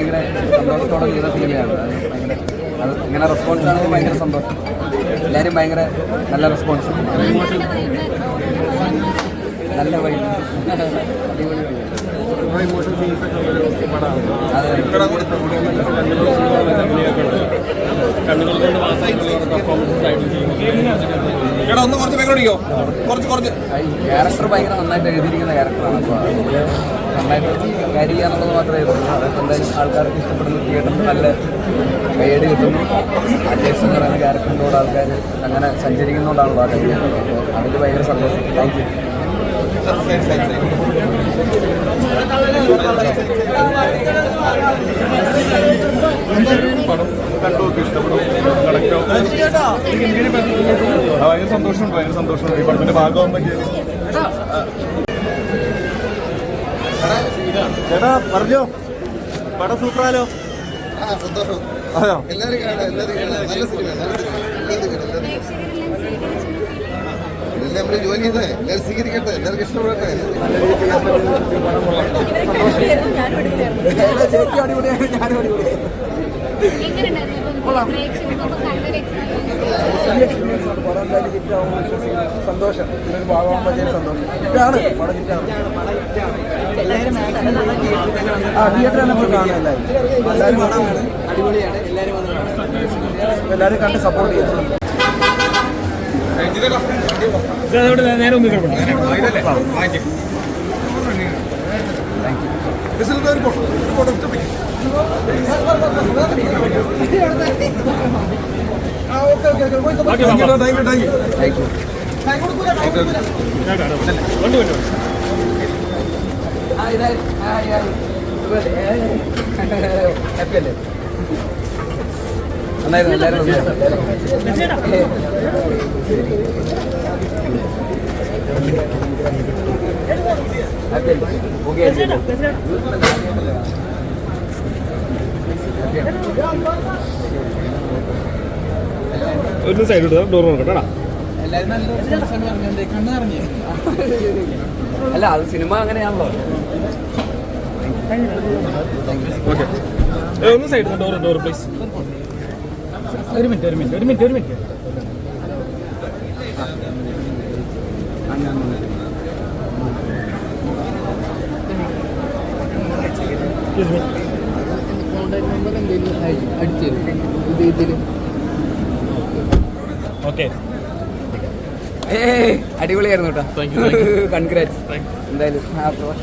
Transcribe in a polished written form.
ഭയങ്കര സന്തോഷത്തോടെ ചെയ്ത സിനിമയാണ്. അത് ഇങ്ങനെ റെസ്പോൺസ് ആണെങ്കിൽ ഭയങ്കര സന്തോഷം. എല്ലാവരും ഭയങ്കര നല്ല റെസ്പോൺസ്, നല്ല വൈബ്, അടിപൊളി ക്യാരക്ടർ ഭയങ്കര നന്നായിട്ട് എഴുതിയിരിക്കുന്ന ക്യാരക്ടറാണ്. അപ്പോൾ അതുപോലെ നന്നായിട്ട് ക്യാരി ചെയ്യാന്നുള്ളത് മാത്രമേ ഉള്ളൂ. അതൊക്കെ എന്തായാലും ആൾക്കാർക്ക് ഇഷ്ടപ്പെടുന്ന, തിയേറ്ററിൽ നല്ല ഗൈഡ് കിട്ടുന്നു. അജേഷ് എന്ന് പറയുന്ന ക്യാരക്ടറിനോട് ആൾക്കാർ അങ്ങനെ സഞ്ചരിക്കുന്നതുകൊണ്ടാണല്ലോ ആ കഴിയുക. അപ്പോൾ അതിൽ ഭയങ്കര സന്തോഷം. Thank you. ഭയങ്കര സന്തോഷമുണ്ട് ഈ പടത്തിന്റെ ഭാഗമാകാൻ പറ്റിയത്. ചേട്ടാ പറഞ്ഞോ, പടം സൂപ്പറാലോ? അതെയോ? നമ്മള് ജോലി ചെയ്തേ എല്ലാവരും സ്വീകരിക്കട്ടെ, എല്ലാവർക്കും ഇഷ്ടപ്പെടട്ടെ. സന്തോഷം, ഇതിനൊരു ഭാഗമാകുമ്പോൾ സന്തോഷം. ഇതാണ് പടം ഹിറ്റാണ്. തിയേറ്ററിൽ നമ്മൾ കാണാം. എല്ലാവരും കണ്ട് സപ്പോർട്ട് ചെയ്യുന്നു. നേരെ ഒന്ന് നന്നായിരുന്നു. എല്ലാവരും ഒരു സൈഡ് ഡോർ നോക്കട്ടെ. അല്ല, അത് സിനിമ അങ്ങനെയാണല്ലോ. ഓക്കെ, ഒന്ന് സൈഡ് ഡോർ പ്ലീസ്. ഒരു മിനിറ്റ്. അടിപൊളിയായിരുന്നു കേട്ടോ. കൺഗ്രാറ്റ്സ്. എന്തായാലും പോവാം.